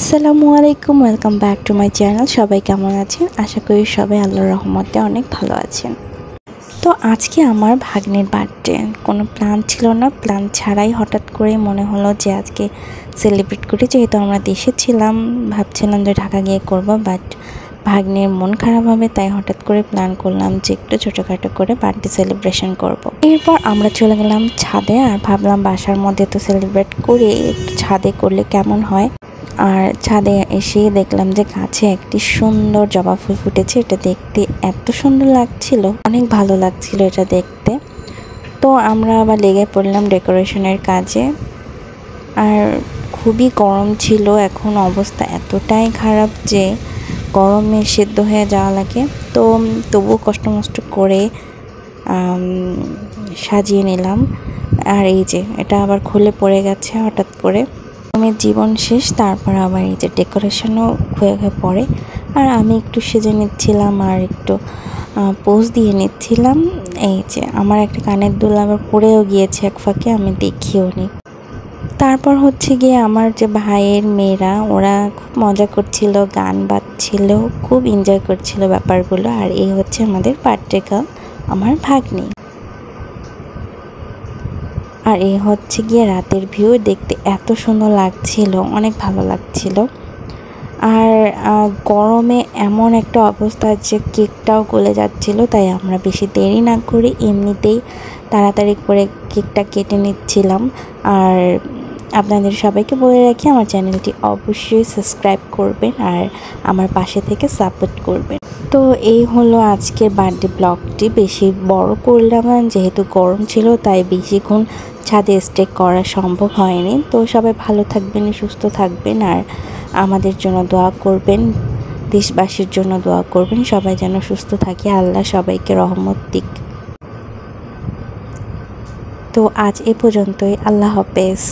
আসসালামু আলাইকুম, welcome back to my channel. সবাই কেমন আছেন? আশা করি সবাই আল্লাহর রহমতে অনেক ভালো আছেন। তো আজকে আমার ভাগ্নের বার্থডে। কোনো প্ল্যান ছিল না, প্ল্যান ছাড়াই হঠাৎ করে মনে হলো যে আজকে সেলিব্রেট করি। যেহেতু আমরা দেশে ছিলাম, ভাবছিলাম যে ঢাকা গিয়ে করব, বাট ভাগ্নের মন খারাপ হবে, তাই হঠাৎ করে প্ল্যান করলাম যে একটু ছোটোখাটো করে বার্থডে সেলিব্রেশন করব। এরপর আমরা চলে গেলাম ছাদে, আর ভাবলাম বাসার মধ্যে তো সেলিব্রেট করে একটু ছাদে করলে কেমন হয়। আর ছাদে এসে দেখলাম যে গাছে একটি সুন্দর জবা ফুল ফুটেছে। এটা দেখতে এত সুন্দর লাগছিল, অনেক ভালো লাগছিল এটা দেখতে। তো আমরা আবার লেগে পড়লাম ডেকোরেশনের কাজে। আর খুবই গরম ছিল, এখন অবস্থা এতটাই খারাপ যে গরমে সেদ্ধ হয়ে যাওয়া লাগে। তো তবুও কষ্ট মষ্ট করে সাজিয়ে নিলাম। আর এই যে এটা আবার খুলে পড়ে গেছে হঠাৎ করে। আমার জীবন শেষ, তারপর আবার এই যে ডেকোরেশনও হয়ে পড়ে। আর আমি একটু সেজে নিচ্ছিলাম আর একটু পোজ দিয়ে নিচ্ছিলাম। এই যে আমার একটা কানের দুল আবার পড়েও গিয়েছে এক ফাঁকে, আমি দেখিও নি। তারপর হচ্ছে গিয়ে আমার যে ভাইয়ের মেয়েরা, ওরা খুব মজা করছিল, গান বাজছিল, খুব এনজয় করছিল ব্যাপারগুলো। আর এই হচ্ছে আমাদের বার্থডে গার্ল, আমার ভাগ্নি। আর এই হচ্ছে গিয়ে রাতের ভিউ, দেখতে এত সুন্দর লাগছিল, অনেক ভালো লাগছিল। আর গরমে এমন একটা অবস্থা যে কেকটাও গলে যাচ্ছিল, তাই আমরা বেশি দেরি না করে এমনিতেই তাড়াতাড়ি করে কেকটা কেটে নিচ্ছিলাম। আর আপনাদের সবাইকে বলে রাখি, আমার চ্যানেলটি অবশ্যই সাবস্ক্রাইব করবেন আর আমার পাশে থেকে সাপোর্ট করবেন। তো এই হলো আজকের বার্থডে ব্লগটি। বেশি বড় করলাম না, যেহেতু গরম ছিল তাই বেশিক্ষণ ছাদে স্টে করা সম্ভব হয়নি। তো সবাই ভালো থাকবেন, সুস্থ থাকবেন, আর আমাদের জন্য দোয়া করবেন, দেশবাসীর জন্য দোয়া করবেন, সবাই যেন সুস্থ থাকে, আল্লাহ সবাইকে রহমত দিক। তো আজ এ পর্যন্তই, আল্লাহ হাফেজ।